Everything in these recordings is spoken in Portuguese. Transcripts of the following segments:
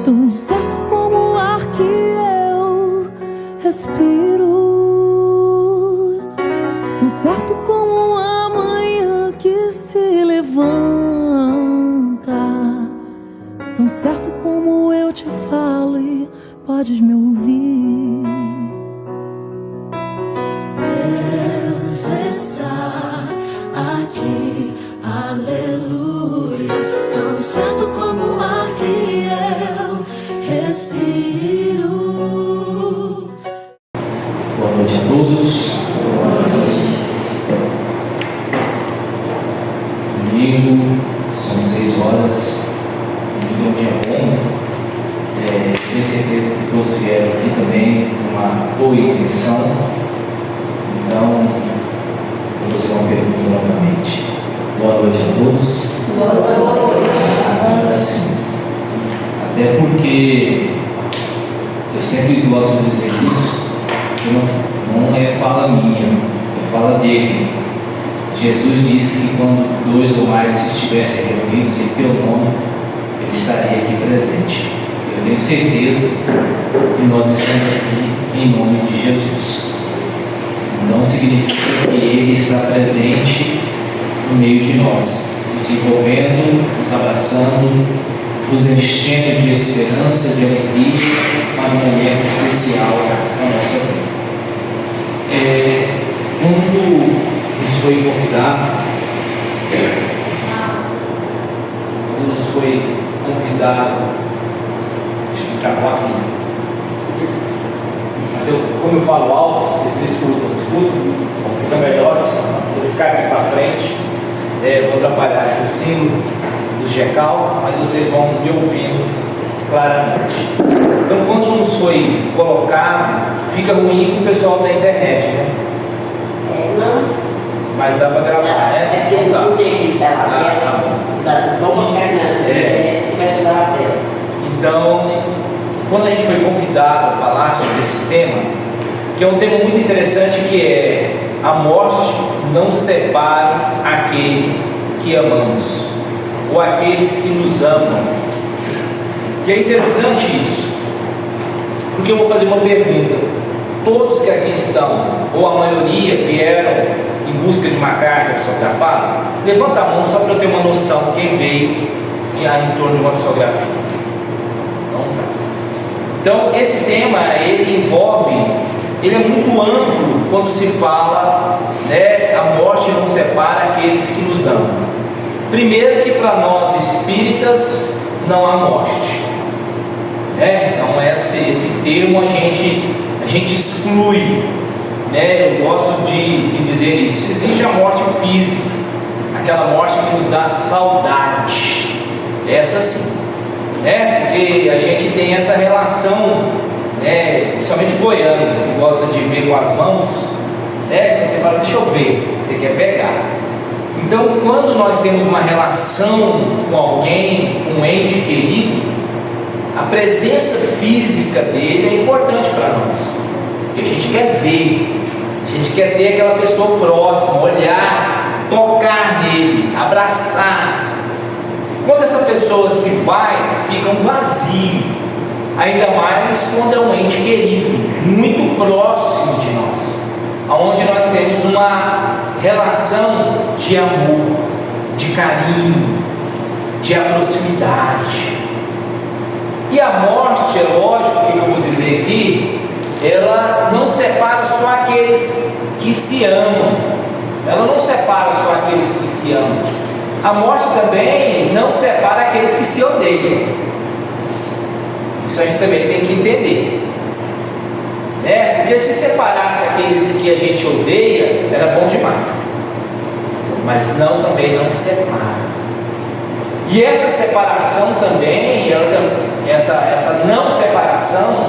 tão certo como o ar que eu respiro, tão certo como a manhã que se levanta, tão certo como eu te falo e podes me ouvir. Deus está aqui, aleluia, tão certo como o ar que eu respiro. Boa noite a todos. Domingo, são 6 horas. Domingo é um dia bom. Tenho certeza que todos vieram aqui também com uma boa intenção. Então, vou fazer uma pergunta novamente. Boa noite a todos. Boa noite. Agora sim. Até porque eu sempre gosto de dizer isso, que não é fala minha, é fala dele. Jesus disse que quando 2 ou mais estivessem reunidos em teu nome, ele estaria aqui presente. Eu tenho certeza que nós estamos aqui em nome de Jesus. Não significa que ele está presente no meio de nós, nos envolvendo, nos abraçando, nos enchendo de esperança, de alegria, para um momento especial na nossa vida. Quando nos foi convidado, travou aqui. Mas como eu falo alto, vocês me escutam? Fica melhor assim. Vou ficar aqui para frente, vou atrapalhar aqui o símbolo do GECAL, mas vocês vão me ouvindo claramente. Então, quando nos foi colocado, fica ruim com o pessoal da internet, né? Mas dá para gravar, né? É porque eu não tenho que dar a tela. Vamos encarnando, se vai ajudar a tela. Então, quando a gente foi convidado a falar sobre esse tema, que é um tema muito interessante, que é a morte não separa aqueles que amamos, ou aqueles que nos amam. E é interessante isso, porque eu vou fazer uma pergunta. Todos que aqui estão, ou a maioria, vieram em busca de uma carta psicografada? Levanta a mão só para eu ter uma noção quem veio em torno de uma psicografia. Então, esse tema, ele é muito amplo quando se fala, né, a morte não separa aqueles que nos amam. Primeiro que para nós espíritas não há morte, né? Então esse termo a gente exclui, né? Eu gosto de dizer isso. Existe a morte física, aquela morte que nos dá saudade, essa sim, né? Porque a gente tem essa relação, né? Principalmente goiano, que gosta de ver com as mãos, né? Quando você fala, deixa eu ver, você quer pegar. Então, quando nós temos uma relação com alguém, com um ente querido, a presença física dele é importante para nós, porque a gente quer ver, a gente quer ter aquela pessoa próxima, olhar, tocar nele, abraçar. Quando essa pessoa se vai, fica um vazio, ainda mais quando é um ente querido, muito próximo de nós, onde nós temos uma relação de amor, de carinho, de proximidade. E a morte, é lógico, que eu vou dizer aqui, ela não separa só aqueles que se amam, ela não separa só aqueles que se amam. A morte também não separa aqueles que se odeiam. Isso a gente também tem que entender, né? Porque se separasse aqueles que a gente odeia, era bom demais, mas também não separa. E essa separação também, essa não separação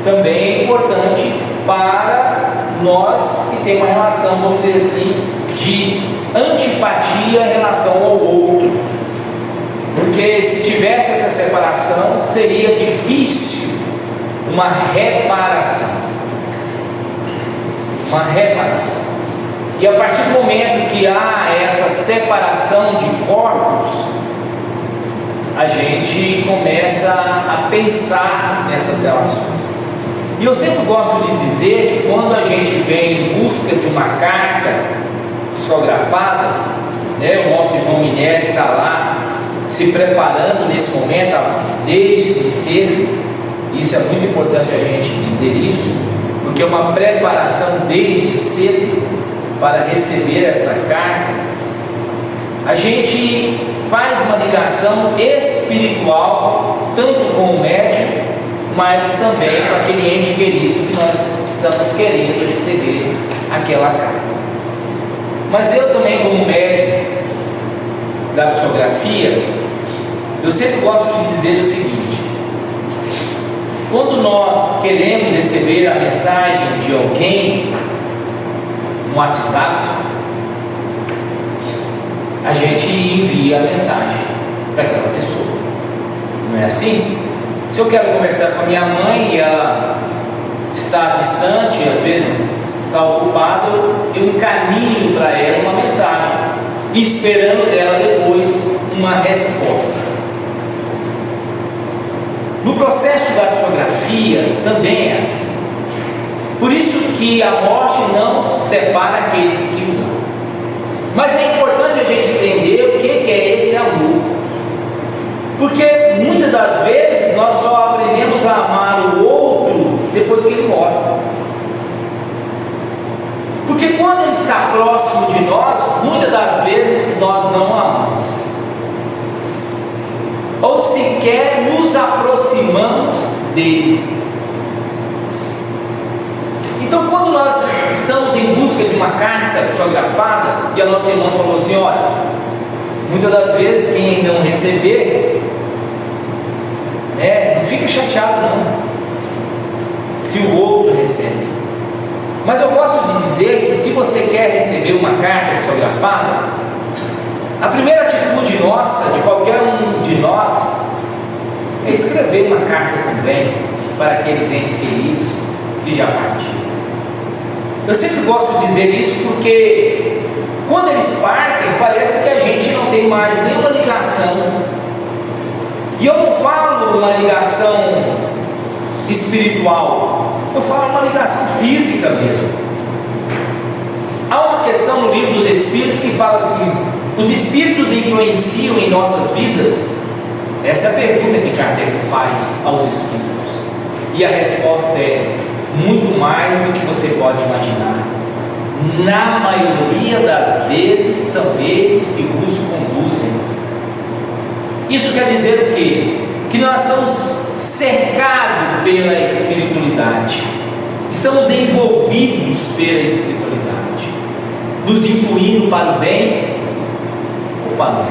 também é importante para nós que temos uma relação, vamos dizer assim, de antipatia em relação ao outro. Porque se tivesse essa separação, seria difícil uma reparação. E a partir do momento que há essa separação de corpos, a gente começa a pensar nessas relações. E eu sempre gosto de dizer que quando a gente vem em busca de uma carta psicografada, né, o nosso irmão Minério está lá se preparando nesse momento desde cedo. Isso é muito importante a gente dizer isso, porque é uma preparação desde cedo para receber esta carta. A gente faz uma ligação espiritual tanto com o médium, mas também com aquele ente querido que nós estamos querendo receber aquela carta. Mas eu também, como médium da psicografia, eu sempre gosto de dizer o seguinte: quando nós queremos receber a mensagem de alguém no WhatsApp, a gente envia a mensagem para aquela pessoa. Não é assim? Se eu quero conversar com a minha mãe e ela está distante, às vezes está ocupada, eu encaminho para ela uma mensagem, esperando dela depois uma resposta. No processo da psicografia também é assim. Por isso que a morte não separa aqueles que os amam. Mas é importante a gente entender o que é esse amor. Porque muitas das vezes nós só aprendemos a amar o outro depois que ele morre. Porque quando ele está próximo de nós, muitas das vezes nós não amamos, ou sequer nos aproximamos dele. Então, quando nós estamos em busca de uma carta psicografada e a nossa irmã falou assim: olha, muitas das vezes quem não receber, não fica chateado não, se o outro recebe. Mas eu gosto de dizer que se você quer receber uma carta psicografada, a primeira atitude nossa, de qualquer um de nós, é escrever uma carta também para aqueles entes queridos que já partiram. Eu sempre gosto de dizer isso porque quando eles partem, parece que a gente não tem mais nenhuma ligação. E eu não falo uma ligação espiritual, eu falo uma ligação física mesmo. Há uma questão no livro dos Espíritos que fala assim: os Espíritos influenciam em nossas vidas? Essa é a pergunta que Kardec faz aos Espíritos. E a resposta é: muito mais do que você pode imaginar. Na maioria das vezes são eles que nos conduzem. Isso quer dizer o quê? Que nós estamos cercados pela espiritualidade, estamos envolvidos pela espiritualidade, nos incluindo para o bem ou para o mal.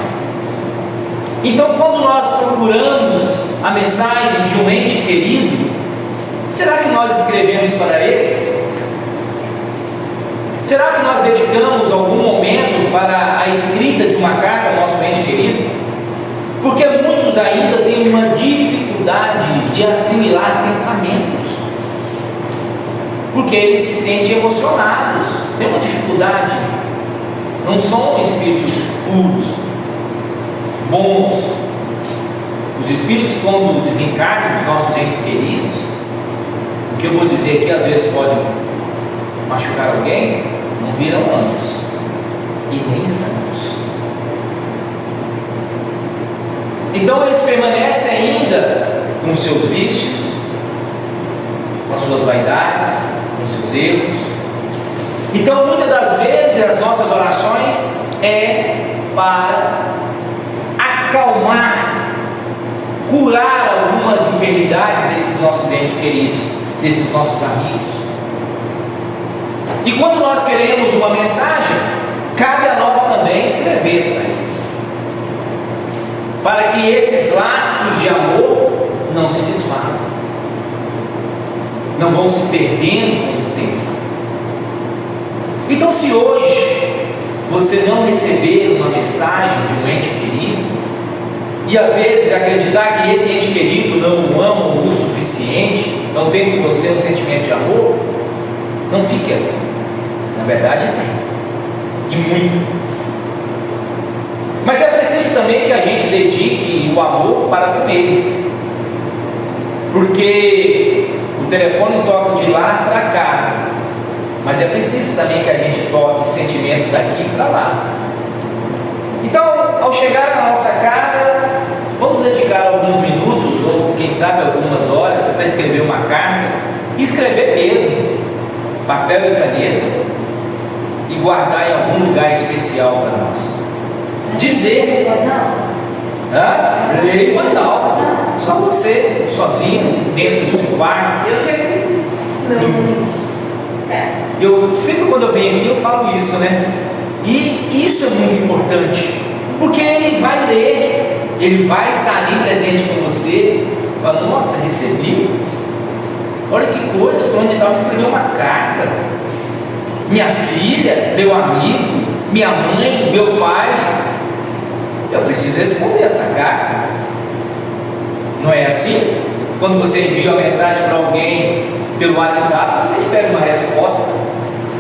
Então, quando nós procuramos a mensagem de um ente querido, será que nós escrevemos para ele? Será que nós dedicamos algum momento para a escrita de uma carta ao nosso ente querido? Porque muitos ainda têm uma dificuldade de assimilar pensamentos, porque eles se sentem emocionados, tem uma dificuldade. Não são espíritos puros, bons. Os espíritos, quando desencarnam os nossos entes queridos, o que eu vou dizer aqui às vezes pode machucar alguém, não viram anjos e nem santos. Então eles permanecem ainda com seus vícios, com as suas vaidades, com seus erros. Então muitas das vezes as nossas orações é para acalmar, curar algumas enfermidades desses nossos entes queridos, desses nossos amigos. E quando nós queremos uma mensagem, cabe a nós também escrever para eles, para que esses laços de amor não se desfazem, não vão se perdendo com o tempo. Então, se hoje você não receber uma mensagem de um ente querido, e às vezes acreditar que esse ente querido não o ama o suficiente, não tem com você um sentimento de amor, não fique assim. Na verdade tem, e muito. Mas é preciso também também que a gente dedique o amor para com eles, porque o telefone toca de lá para cá, mas é preciso também que a gente toque sentimentos daqui para lá. Então, ao chegar na nossa casa, vamos dedicar alguns minutos, ou quem sabe algumas horas, para escrever uma carta, escrever mesmo, papel e caneta, e guardar em algum lugar especial para nós. Dizer, ler em voz alta, só você, sozinho, dentro do seu quarto. Eu sempre quando eu venho aqui eu falo isso, né? E isso é muito importante, porque ele vai ler, ele vai estar ali presente com você, fala, nossa, recebi, olha que coisa, fulano de tal escreveu uma carta, minha filha, meu amigo, minha mãe, meu pai, eu preciso responder essa carta. Não é assim? Quando você envia uma mensagem para alguém pelo WhatsApp, você espera uma resposta,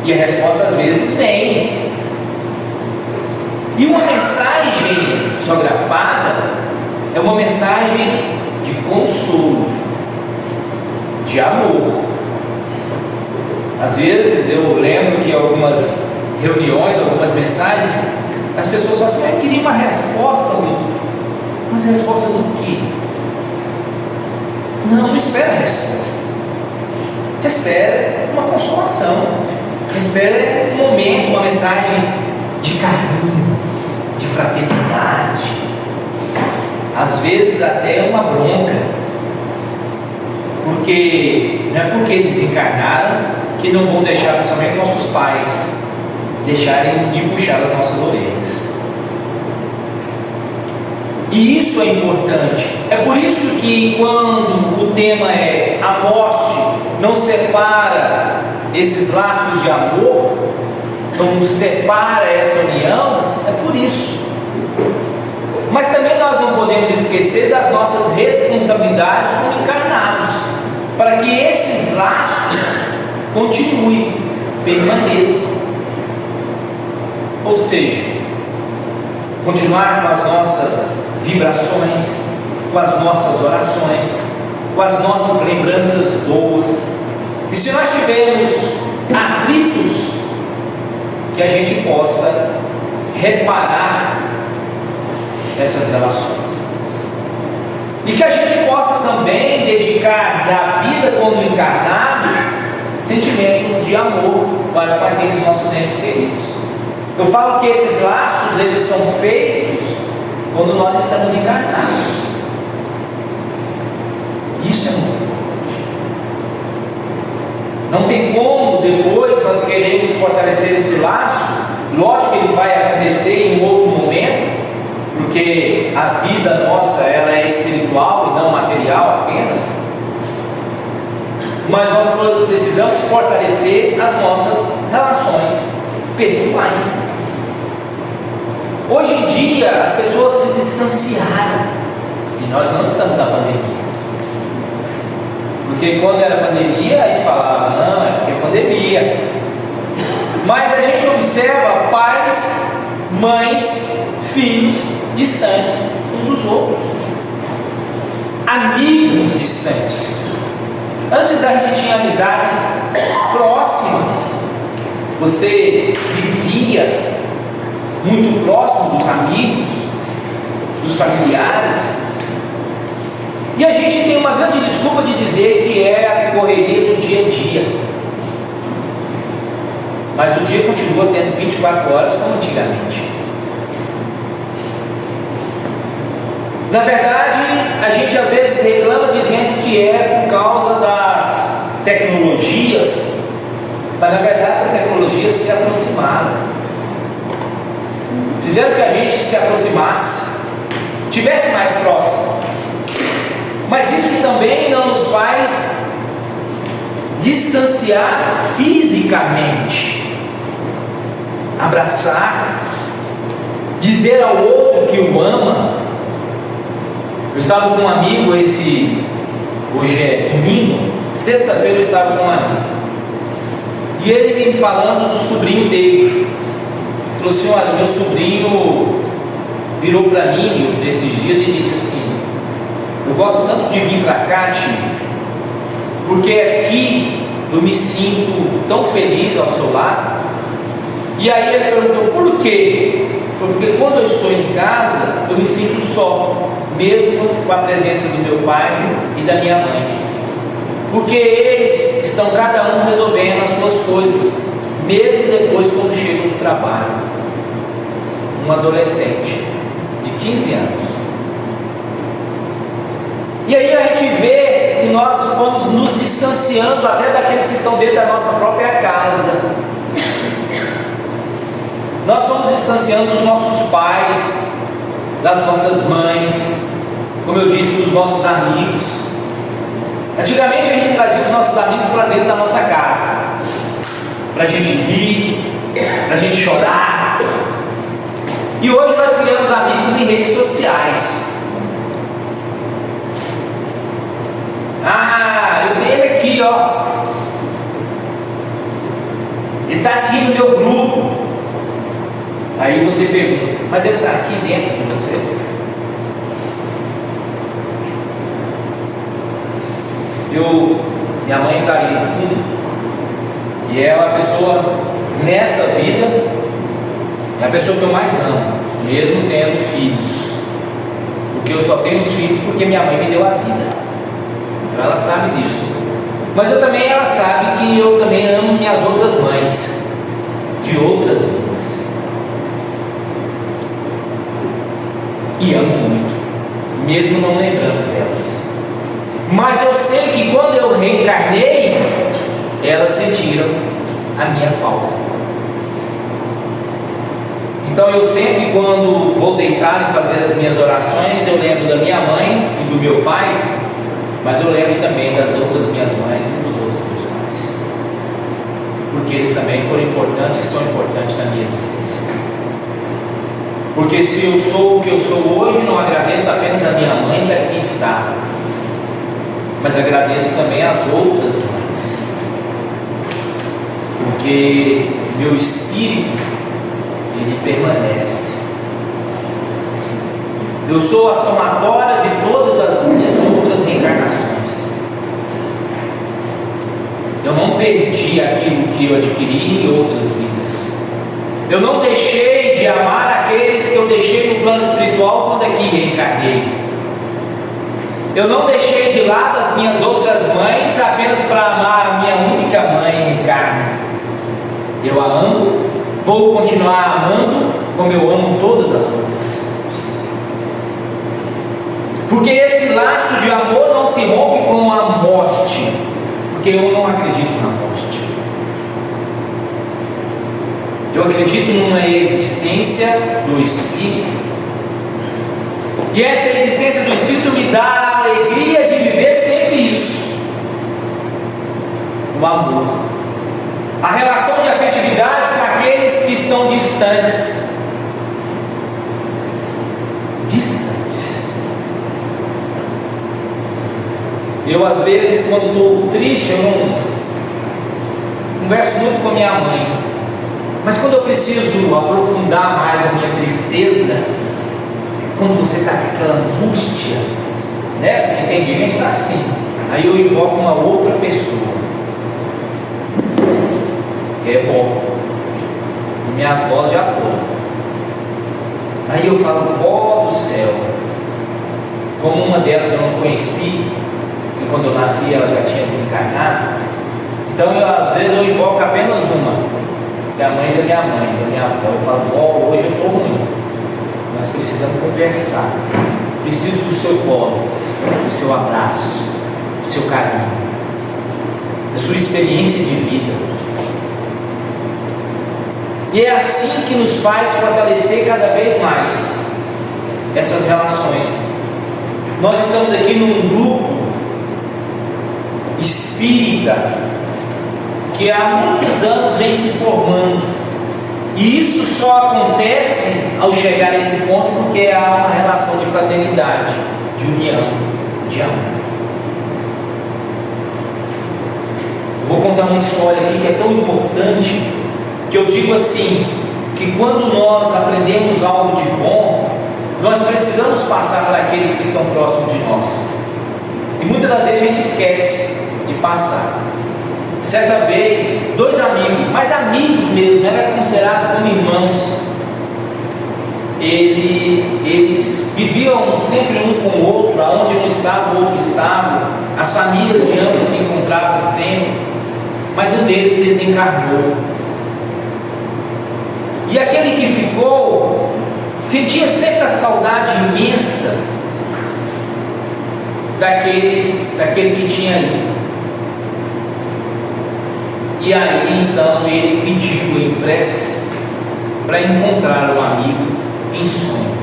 e a resposta às vezes vem. E uma mensagem psicografada é uma mensagem de consolo, de amor. Às vezes eu lembro que em algumas reuniões, algumas mensagens, as pessoas falam assim, eu queria uma resposta, mas resposta do quê? Não espera a resposta. Espera uma consolação. Espera um momento, uma mensagem de carinho, de fraternidade. Às vezes até uma bronca. Porque não é porque eles encarnaram que não vão deixar, principalmente nossos pais, deixarem de puxar as nossas orelhas. E isso é importante. É por isso que quando o tema é a morte não separa esses laços de amor, não separa essa união, é por isso. Mas também nós não podemos esquecer das nossas responsabilidades como encarnados, para que esses laços continuem, permaneçam. Ou seja, continuar com as nossas vibrações, com as nossas orações, com as nossas lembranças boas. E se nós tivermos atritos, que a gente possa reparar essas relações. E que a gente possa também dedicar da vida como encarnados sentimentos de amor para aqueles nossos entes queridos. Eu falo que esses laços, eles são feitos quando nós estamos encarnados. Isso é muito importante. Não tem como depois nós queremos fortalecer esse laço. Lógico que ele vai acontecer em um outro momento, porque a vida nossa ela é espiritual e não material apenas. Mas nós precisamos fortalecer as nossas relações pessoais. Hoje em dia as pessoas se distanciaram, e nós não estamos na pandemia. Porque quando era pandemia a gente falava, não, é porque é pandemia. Mas a gente observa pais, mães, filhos distantes uns dos outros, amigos distantes. Antes a gente tinha amizades próximas, você vivia muito próximo dos amigos, dos familiares, e a gente tem uma grande desculpa de dizer que é a correria do dia a dia, mas o dia continua tendo 24 horas como antigamente. Na verdade, a gente às vezes reclama dizendo que é por causa das tecnologias, mas na verdade as tecnologias se aproximaram, fizeram que a gente se aproximasse, tivesse mais próximo. Mas isso também não nos faz distanciar fisicamente, abraçar, dizer ao outro que o ama. Eu estava com um amigo hoje é domingo, sexta-feira eu estava com um amigo, e ele me falando do sobrinho dele. Ele falou assim, olha, meu sobrinho virou para mim desses dias e disse assim: eu gosto tanto de vir para cá, tio, porque aqui eu me sinto tão feliz ao seu lado. E aí ele perguntou: por quê? Foi porque quando eu estou em casa eu me sinto só, mesmo com a presença do meu pai e da minha mãe, porque eles estão cada um resolvendo as suas coisas, mesmo depois quando chegam do trabalho. Um adolescente de 15 anos. E aí a gente vê que nós vamos nos distanciando até daqueles que estão dentro da nossa própria casa. Nós vamos distanciando dos nossos pais, das nossas mães, como eu disse, dos nossos amigos. Antigamente a gente trazia os nossos amigos para dentro da nossa casa, para a gente rir, para a gente chorar. E hoje nós criamos amigos em redes sociais. Ah, eu tenho ele aqui, ó. Ele está aqui no meu grupo. Aí você pergunta: mas ele está aqui dentro de você? Minha mãe está ali no fundo, e é uma pessoa, nessa vida, é a pessoa que eu mais amo, mesmo tendo filhos, porque eu só tenho os filhos porque minha mãe me deu a vida, então ela sabe disso. Mas ela sabe que eu também amo minhas outras mães, de outras vidas, e amo muito, mesmo não lembrando delas. Mas eu sei que quando eu reencarnei, elas sentiram a minha falta. Então eu sempre, quando vou deitar e fazer as minhas orações, eu lembro da minha mãe e do meu pai, mas eu lembro também das outras minhas mães e dos outros meus pais, porque eles também foram importantes e são importantes na minha existência. Porque se eu sou o que eu sou hoje, não agradeço apenas a minha mãe que aqui está, mas agradeço também às outras mães, porque meu espírito, ele permanece. Eu sou a somatória de todas as minhas outras reencarnações. Eu não perdi aquilo que eu adquiri em outras vidas. Eu não deixei de amar aqueles que eu deixei no plano espiritual quando aqui reencarnei. Eu não deixei de lado as minhas outras mães apenas para amar a minha única mãe em carne. Eu a amo, vou continuar amando como eu amo todas as outras. Porque esse laço de amor não se rompe com a morte, porque eu não acredito na morte. Eu acredito numa existência do Espírito. E essa existência do Espírito me dá a alegria de viver sempre isso: o amor, a relação de afetividade com aqueles que estão distantes. Eu, às vezes, quando estou triste, eu não converso muito com a minha mãe, mas quando eu preciso aprofundar mais a minha tristeza, quando você está com aquela angústia, né? Porque tem gente que está assim, aí eu invoco uma outra pessoa, é bom, minhas vós já foram, aí eu falo: vó do céu, como uma delas eu não conheci, e quando eu nasci ela já tinha desencarnado, então às vezes eu invoco apenas uma, que é a mãe da minha avó. Eu falo: vó, hoje eu estou ruim, nós precisamos conversar, preciso do seu colo, do seu abraço, do seu carinho, da sua experiência de vida. E é assim que nos faz fortalecer cada vez mais essas relações. Nós estamos aqui num grupo espírita que há muitos anos vem se formando, e isso só acontece ao chegar a esse ponto porque há uma relação de fraternidade, de união, de amor. Vou contar uma história aqui que é tão importante, que eu digo assim, que quando nós aprendemos algo de bom, nós precisamos passar para aqueles que estão próximos de nós. E muitas das vezes a gente esquece de passar. Certa vez, 2 amigos, mas amigos mesmo, eram considerados como irmãos. Eles viviam sempre um com o outro, aonde um estava, o outro estava. As famílias de ambos se encontravam sempre, mas um deles desencarnou. E aquele que ficou sentia sempre a saudade imensa daquele que tinha ido. E aí então ele pediu em prece para encontrar o amigo em sonho.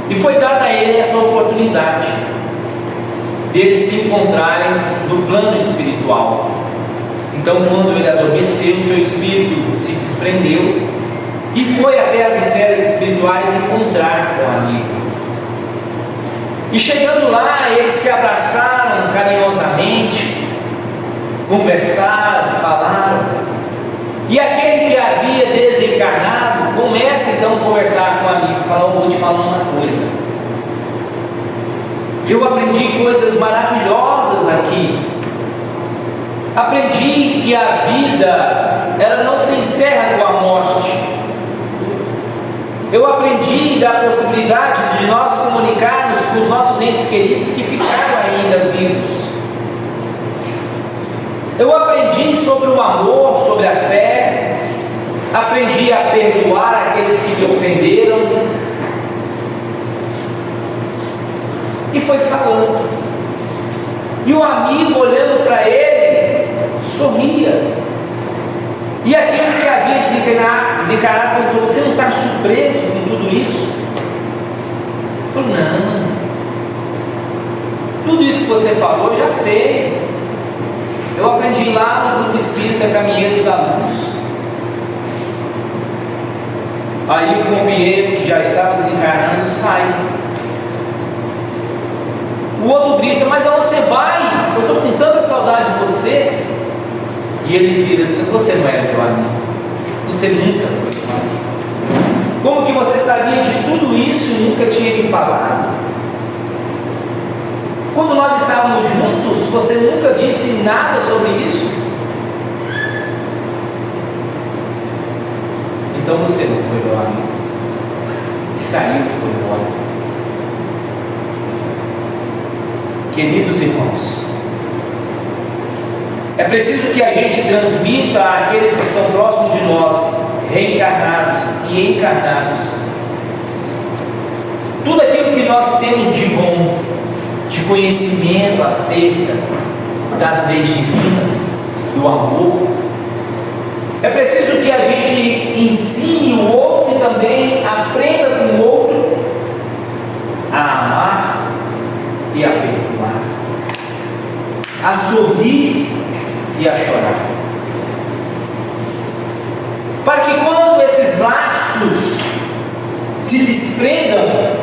E foi dada a ele essa oportunidade deles se encontrarem no plano espiritual. Então, quando ele adormeceu, seu espírito se desprendeu e foi até as esferas espirituais encontrar com o amigo. E chegando lá, eles se abraçaram carinhosamente, conversaram, falaram. E aquele que havia desencarnado começa então a conversar com o amigo, falou: vou te falar uma coisa. Eu aprendi coisas maravilhosas aqui. Aprendi que a vida, ela não se encerra com a morte. Eu aprendi da possibilidade de nós comunicarmos com os nossos entes queridos que ficaram ainda vivos. Eu aprendi sobre o amor, sobre a fé. Aprendi a perdoar aqueles que me ofenderam. E foi falando. E o amigo, olhando para ele, sorria. E aquele que havia desencarnado perguntou: você não está surpreso com tudo isso? Ele falou: não. Tudo isso que você falou, eu já sei. Eu aprendi lá no grupo espírita Caminheiros da Luz. Aí o companheiro que já estava desencarnando sai. O outro grita: mas aonde você vai? Eu estou com tanta saudade de você. E ele vira: você não era meu amigo. Você nunca foi meu amigo. Como que você sabia de tudo isso e nunca tinha me falado? Quando nós estávamos juntos, você nunca disse nada sobre isso? Então você não foi meu amigo. E saiu e foi embora. Queridos irmãos, é preciso que a gente transmita àqueles que estão próximos de nós, reencarnados e encarnados, tudo aquilo que nós temos de bom, de conhecimento acerca das leis divinas, do amor. É preciso que a gente ensine o outro e também aprenda com o outro a amar e a perdoar, a sorrir e a chorar, para que quando esses laços se desprendam,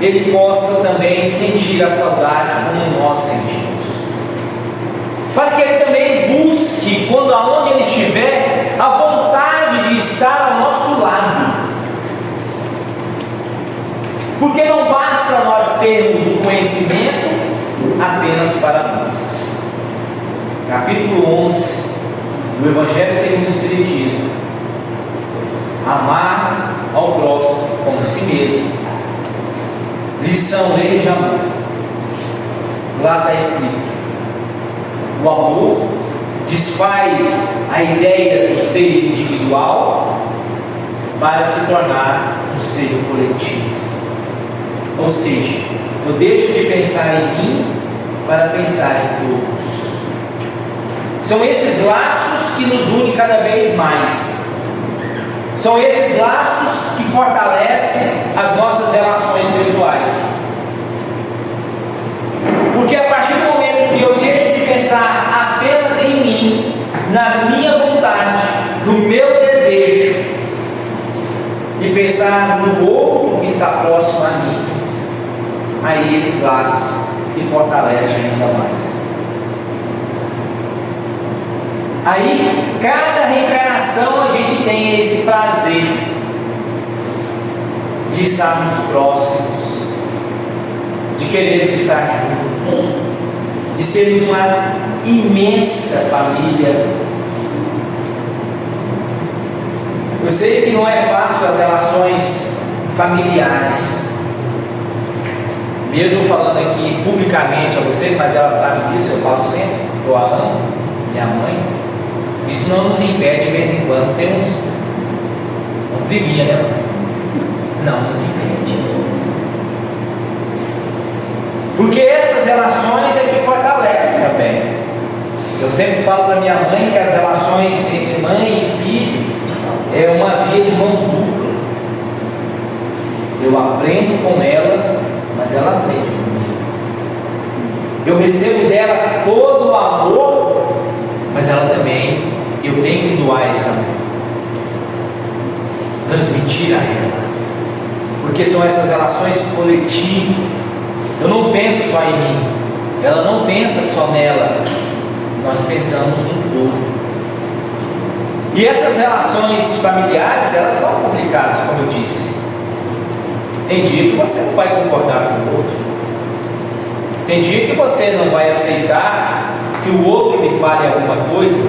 ele possa também sentir a saudade como nós sentimos, para que ele também busque, quando aonde ele estiver, a vontade de estar ao nosso lado, porque não basta nós termos o conhecimento apenas para nós. Capítulo 11 do Evangelho segundo o Espiritismo: amar ao próximo como si mesmo. Lição lei de amor. Lá está escrito: o amor desfaz a ideia do ser individual para se tornar um ser coletivo. Ou seja, eu deixo de pensar em mim para pensar em todos. São esses laços que nos unem cada vez mais. São esses laços que fortalecem as nossas relações pessoais. Porque a partir do momento que eu deixo de pensar apenas em mim, na minha vontade, no meu desejo, e pensar no outro que está próximo a mim, aí esses laços se fortalecem ainda mais. Aí, cada reencarnação a gente tem esse prazer de estarmos próximos, de querermos estar juntos, de sermos uma imensa família. Eu sei que não é fácil as relações familiares, mesmo falando aqui publicamente a vocês, mas ela sabe disso, eu falo sempre, eu a amo, minha mãe. Isso não nos impede de vez em quando ter uns briguinhas, né? Não nos impede. Porque essas relações é que fortalecem também. Eu sempre falo para minha mãe que as relações entre mãe e filho é uma via de mão dupla. Eu aprendo com ela, mas ela aprende comigo. Eu recebo dela todo o amor, mas ela também, eu tenho que doar esse amor, transmitir a ela, porque são essas relações coletivas. Eu não penso só em mim, ela não pensa só nela, nós pensamos no todo. E essas relações familiares, elas são complicadas, como eu disse. Tem dia que você não vai concordar com o outro, tem dia que você não vai aceitar que o outro lhe fale alguma coisa,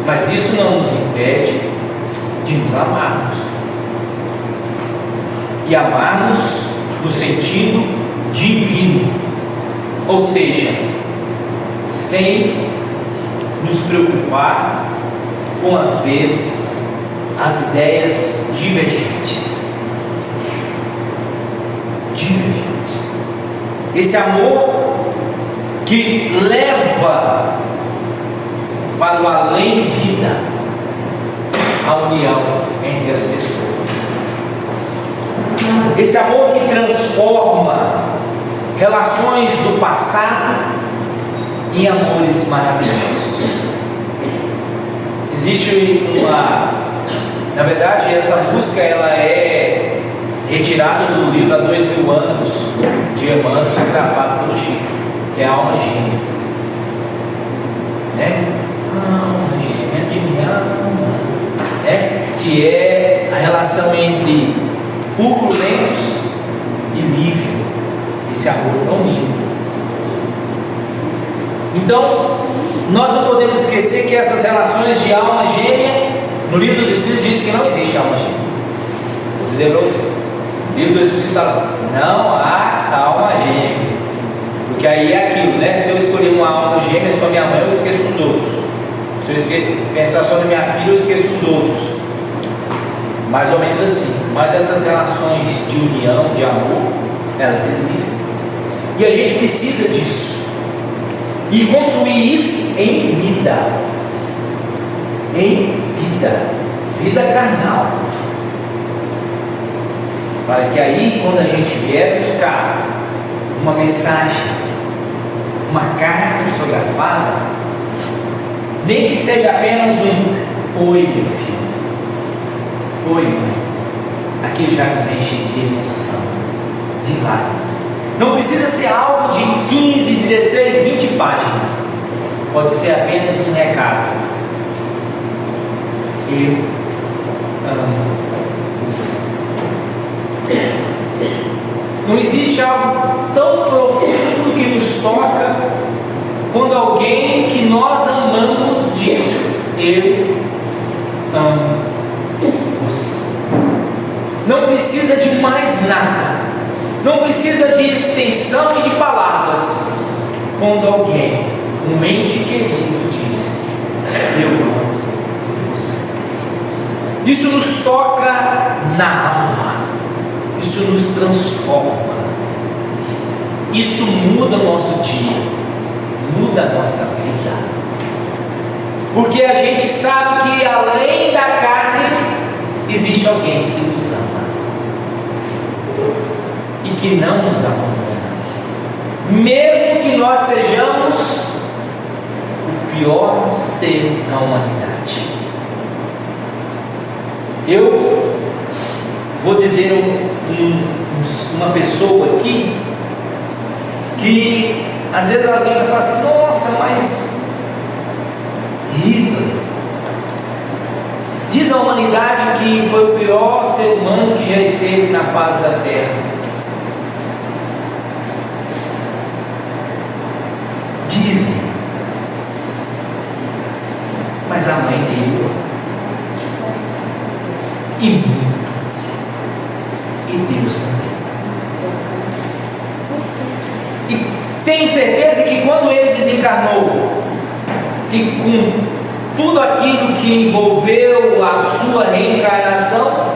mas isso não nos impede de nos amarmos, e amarmos no sentido divino, ou seja, sem nos preocupar com, às vezes, as ideias divergentes. Esse amor que leva para o além-vida a união entre as pessoas. Esse amor que transforma relações do passado em amores maravilhosos. Existe na verdade, essa música ela é retirada do livro Há 2000 anos de Emmanuel, gravado pelo Chico, que é a alma gêmea, né? A alma gêmea de minha alma, né? Que é a relação entre Hugo Lemos e Lívio, esse amor tão lindo. Então, nós não podemos esquecer que essas relações de alma gêmea, no livro dos Espíritos diz que não existe alma gêmea. Vou dizer para você, o livro dos Espíritos fala, não há essa alma gêmea, porque aí é aquilo, né? Se eu escolher uma alma gêmea só minha mãe, eu esqueço os outros. Se eu pensar só na minha filha, eu esqueço os outros. Mais ou menos assim. Mas essas relações de união, de amor, elas existem, e a gente precisa disso, e construir isso em vida, vida carnal, para que aí, quando a gente vier buscar uma mensagem, uma carta psicografada, nem que seja apenas um oi, meu filho, oi, mãe, aquilo já nos enche de emoção, de lágrimas. Não precisa ser algo de 15, 16, 20 páginas, pode ser apenas um recado: eu amo você. Não existe algo tão profundo que nos toca quando alguém que nós amamos diz: eu amo você. Não precisa de mais nada, não precisa de extensão e de palavras. Quando alguém, um ente querido, diz: eu amo você, isso nos toca na alma, isso nos transforma, isso muda o nosso dia, muda a nossa vida, porque a gente sabe que além da carne existe alguém que nos ama e que não nos abandona, mesmo que nós sejamos o pior ser na humanidade. Eu vou dizer uma pessoa aqui que às vezes alguém vai falar assim: nossa, mas Hitler, diz Diz a humanidade que foi o pior ser humano que já esteve na face da terra. Dizem. Mas a mãe dele e muito. E Deus também. E tenho certeza que quando ele desencarnou, e com tudo aquilo que envolveu a sua reencarnação,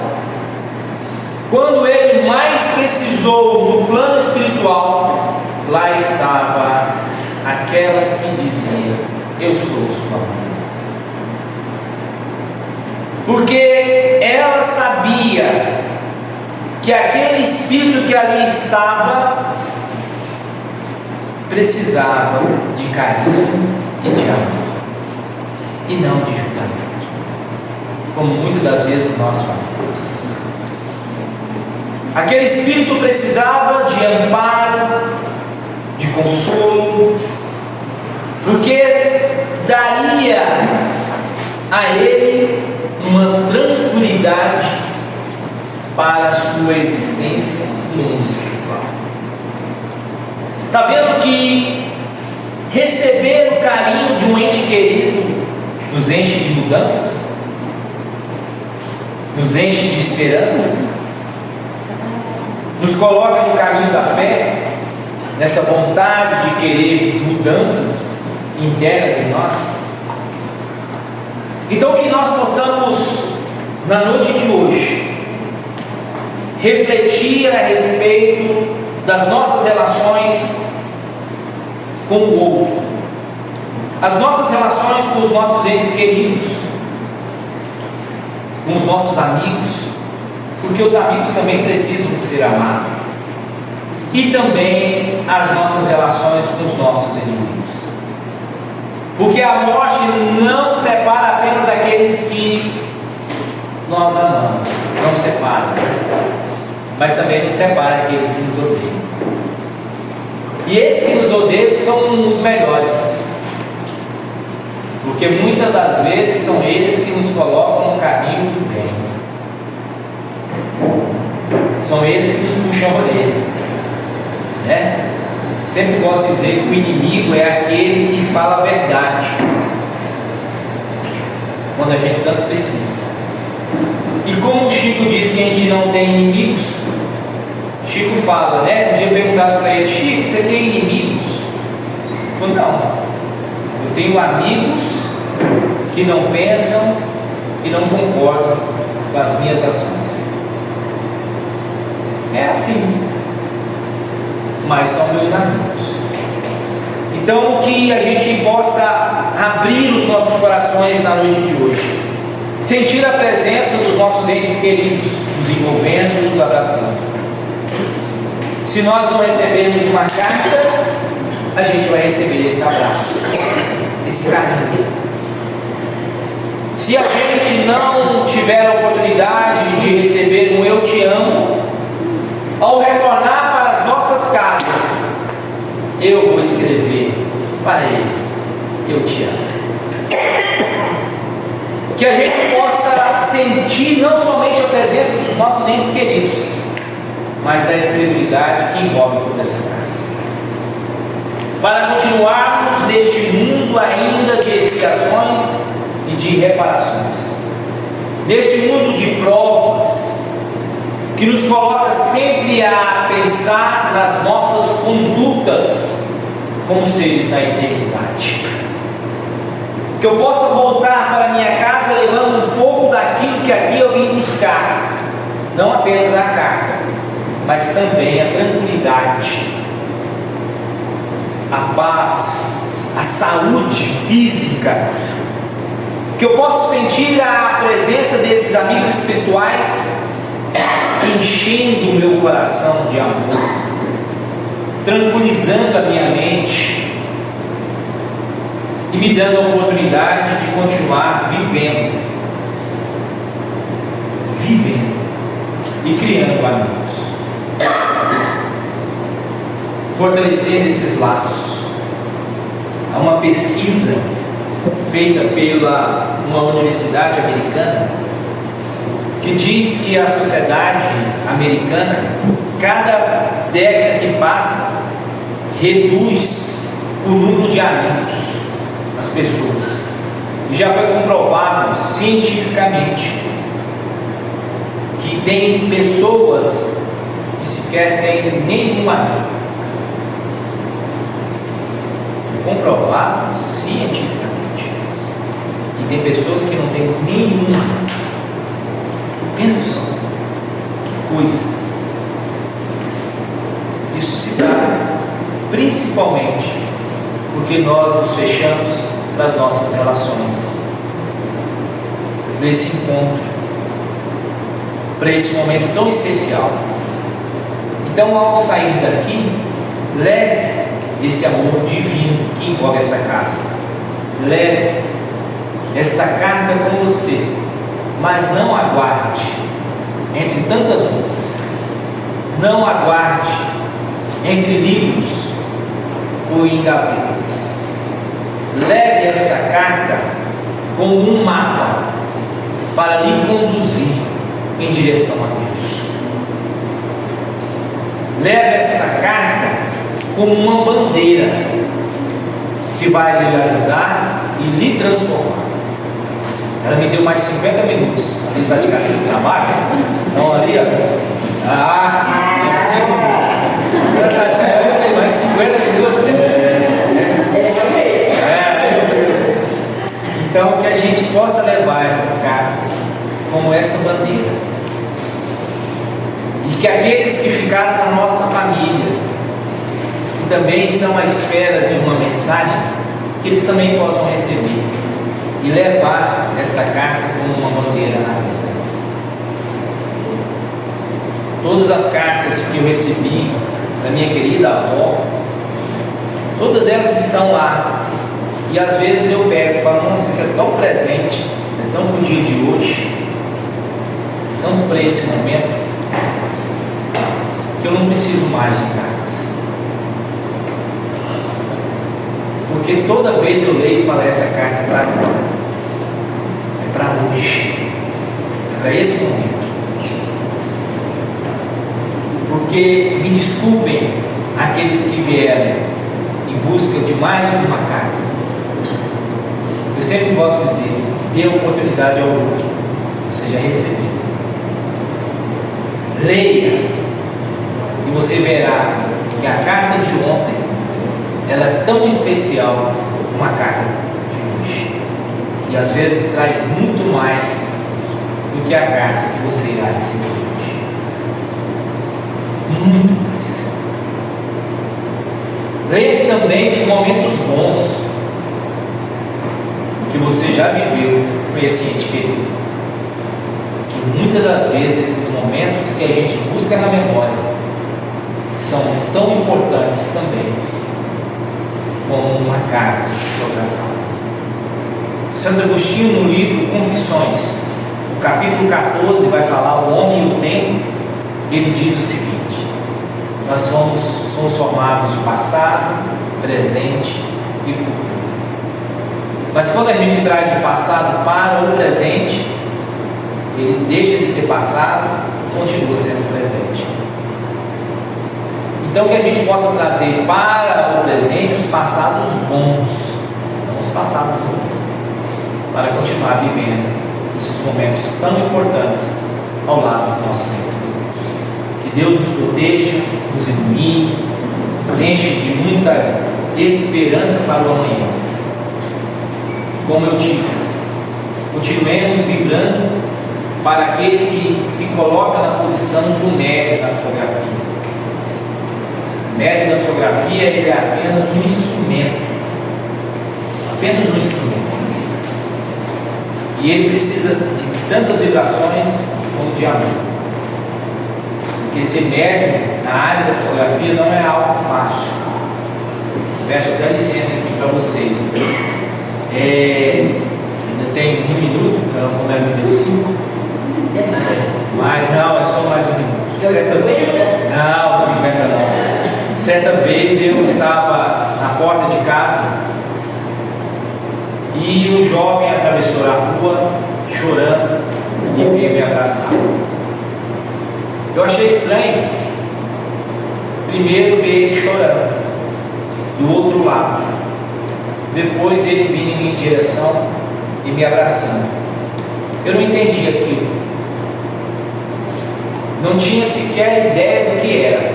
quando ele mais precisou no plano espiritual, lá estava aquela que dizia: eu sou sua mãe. Porque ela sabia que aquele espírito que ali estava precisava de carinho e de amor, e não de julgamento, como muitas das vezes nós fazemos. Aquele espírito precisava de amparo, de consolo, porque daria a ele uma tranquilidade para a sua existência no mundo espiritual. Está vendo que receber o carinho de um ente querido nos enche de mudanças, nos enche de esperança, nos coloca no caminho da fé, nessa vontade de querer mudanças internas em nós. Então que nós possamos, na noite de hoje, refletir a respeito das nossas relações com o outro, as nossas relações com os nossos entes queridos, com os nossos amigos, porque os amigos também precisam de ser amados, e também as nossas relações com os nossos inimigos, porque a morte não separa apenas aqueles que nós amamos, não separa, mas também nos separa aqueles que nos odeiam. E esses que nos odeiam são os melhores, porque muitas das vezes são eles que nos colocam no caminho do bem, são eles que nos puxam a orelha, né? Sempre gosto de dizer que o inimigo é aquele que fala a verdade quando a gente tanto precisa. E como o Chico diz que a gente não tem inimigos, Chico fala, né? Um dia perguntaram para ele: Chico, você tem inimigos? Ele falou: não, eu tenho amigos que não pensam e não concordam com as minhas ações. É assim, mas são meus amigos. Então que a gente possa abrir os nossos corações na noite de hoje, sentir a presença dos nossos entes queridos, nos envolvendo, nos abraçando. Se nós não recebermos uma carta, a gente vai receber esse abraço, esse carinho. Se a gente não tiver a oportunidade de receber um eu te amo, ao retornar para as nossas casas, eu vou escrever para ele: eu te amo. Que a gente possa sentir não somente a presença dos nossos entes queridos, mas da espiritualidade que envolve toda essa casa, para continuarmos neste mundo ainda de expiações e de reparações, neste mundo de provas, que nos coloca sempre a pensar nas nossas condutas como seres da integridade. Que eu possa voltar para minha casa levando um pouco daquilo que aqui eu vim buscar, não apenas a carta, mas também a tranquilidade, a paz, a saúde física. Que eu possa sentir a presença desses amigos espirituais enchendo o meu coração de amor, tranquilizando a minha mente e me dando a oportunidade de continuar vivendo e criando amigos, fortalecendo esses laços. Há uma pesquisa feita pela uma universidade americana que diz que a sociedade americana, cada década que passa, reduz o número de amigos das pessoas. E já foi comprovado cientificamente que tem pessoas que sequer têm nenhum amigo. Comprovado cientificamente que tem pessoas que não têm nenhum amigo. Pensa só, que coisa. Isso se dá principalmente porque nós nos fechamos das nossas relações, para esse encontro, para esse momento tão especial. Então, ao sair daqui, leve esse amor divino que envolve essa casa, leve esta carta com você, mas não aguarde entre tantas outras, não aguarde entre livros ou em gavetas. Leve esta carta como um mapa para lhe conduzir em direção a Deus. Leve esta carta como uma bandeira que vai lhe ajudar e lhe transformar. Ela me deu mais 50 minutos ali praticar esse trabalho. Então ali, ó. Mais 50 minutos. Então que a gente possa levar essas cartas como essa bandeira. E que aqueles que ficaram na nossa família e também estão à espera de uma mensagem, que eles também possam receber e levar esta carta como uma bandeira na vida. Todas as cartas que eu recebi da minha querida avó, todas elas estão lá. E às vezes eu pego e falo, nossa, isso é tão presente, é tão para o dia de hoje, tão para esse momento, que eu não preciso mais de cartas. Porque toda vez eu leio e falo, essa carta é para agora, é para hoje, é para esse momento. Porque, me desculpem aqueles que vieram em busca de mais uma carta. Eu sempre gosto de dizer, dê oportunidade ao outro, você já recebeu. Leia e você verá que a carta de ontem ela é tão especial como a carta de hoje. E às vezes traz muito mais do que a carta que você irá receber hoje. Muito mais. Lembre também dos momentos bons que você já viveu com esse ente querido. Que muitas das vezes esses momentos que a gente busca na memória são tão importantes também como uma carta psicografada. Santo Agostinho, no livro Confissões, no capítulo 14, vai falar o homem e o tempo. Ele diz o seguinte: nós somos formados de passado, presente e futuro. Mas quando a gente traz o passado para o presente, ele deixa de ser passado, continua sendo presente. Então que a gente possa trazer para o presente os passados bons, não os passados ruins, para continuar vivendo esses momentos tão importantes ao lado dos nossos entes queridos. Que Deus nos proteja, nos ilumine, nos enche de muita esperança para o amanhã. Como eu digo, continuemos vibrando para aquele que se coloca na posição de um médium da psicografia. O médium da psicografia, ele é apenas um instrumento. Apenas um instrumento. E ele precisa de tantas vibrações como de amor. Porque ser médium na área da psicografia não é algo fácil. Peço até licença aqui para vocês. Ainda tem 1 minuto, então como é 5? Mas não, é só mais 1 minuto. Não, 50 não. Certa vez eu estava na porta de casa e um jovem atravessou a rua chorando e veio me abraçar. Eu achei estranho, primeiro ver ele chorando, do outro lado, depois ele vindo em minha direção e me abraçando. Eu não entendi aquilo, não tinha sequer ideia do que era.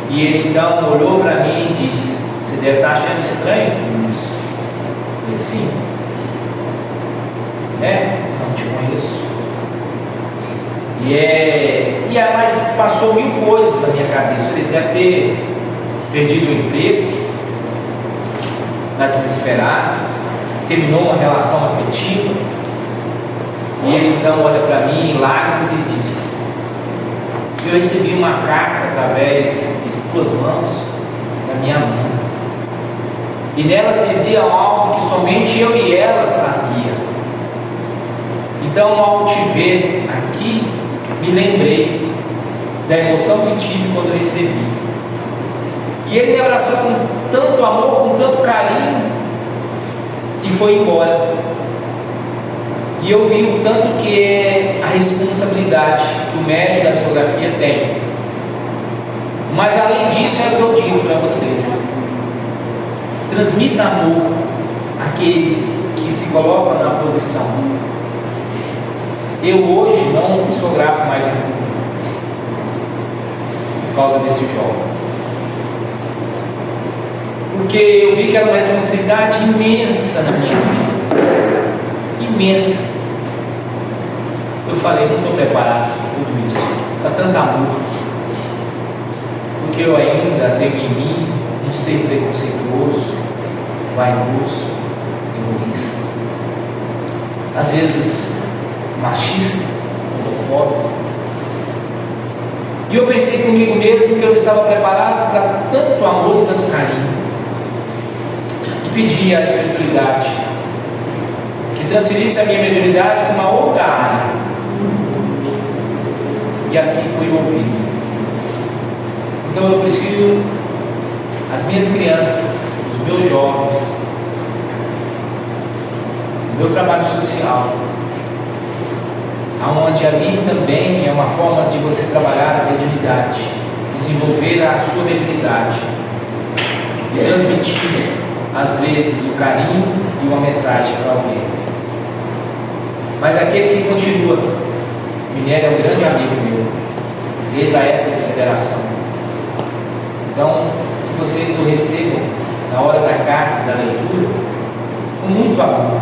E ele então olhou para mim e disse: você deve estar achando estranho tudo isso. Eu disse: sim. Não te conheço. Mas passou mil coisas na minha cabeça. Ele deve ter perdido o emprego, está desesperado, terminou uma relação afetiva. E ele então olha para mim em lágrimas e diz: eu recebi uma carta através de tuas mãos, da minha mãe, e nelas diziam algo que somente eu e ela sabia. Então, ao te ver aqui, me lembrei da emoção que tive quando eu recebi. E ele me abraçou com tanto amor, com tanto carinho, e foi embora. E eu vi o tanto que é a responsabilidade que o médico da fotografia tem. Mas além disso, é o que eu digo para vocês: transmita amor àqueles que se colocam na posição. Eu hoje não fotografo mais em público por causa desse jovem, porque eu vi que era uma responsabilidade imensa na minha vida, imensa. Eu falei: não estou preparado para tudo isso, para tanto amor, porque eu ainda tenho em mim um ser preconceituoso, vaidoso, egoísta, às vezes machista, homofóbico. E eu pensei comigo mesmo que eu estava preparado para tanto amor e tanto carinho, e pedi à espiritualidade que transferisse a minha mediunidade para uma outra área, e assim fui ouvido. Então eu preciso as minhas crianças, os meus jovens, o meu trabalho social, aonde ali também é uma forma de você trabalhar a mediunidade, desenvolver a sua mediunidade e transmitir às vezes o carinho e uma mensagem para alguém. Mas aquele que continua, Minério é um grande amigo meu, desde a época da federação. Então, que vocês o recebam na hora da carta, da leitura, com muito amor,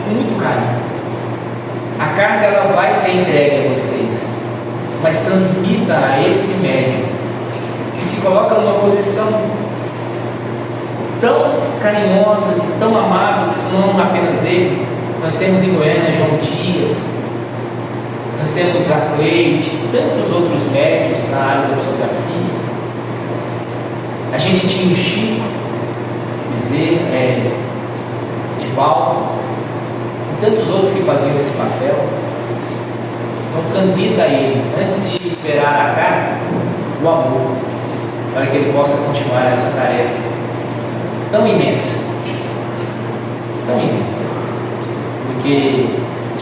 com muito carinho. A carta ela vai ser entregue a vocês, mas transmita a esse médium que se coloca numa posição tão carinhosa, de tão amável, não apenas ele. Nós temos em Goiânia João Dias, nós temos a Cleide, tantos outros médios na área da fotografia. A gente tinha o Chico, Divaldo, e tantos outros que faziam esse papel. Então transmita a eles, antes de esperar a carta, o amor, para que ele possa continuar essa tarefa tão imensa, porque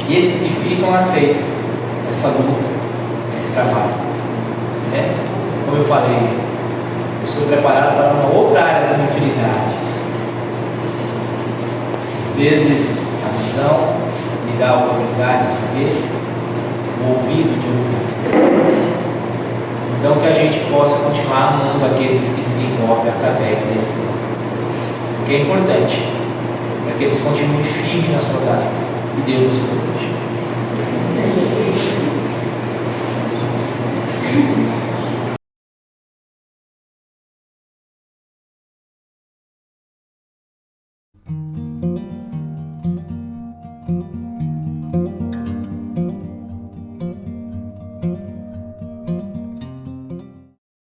esses que ficam aceitam essa luta, esse trabalho, né? Como eu falei, eu sou preparado para uma outra área da mediunidade. Às vezes a visão me dá a oportunidade de ver, o ouvido de ouvir. Então que a gente possa continuar amando aqueles que desenvolvem através desse tempo, porque é importante para que eles continuem firmes na sua tarefa. E Deus os proteja.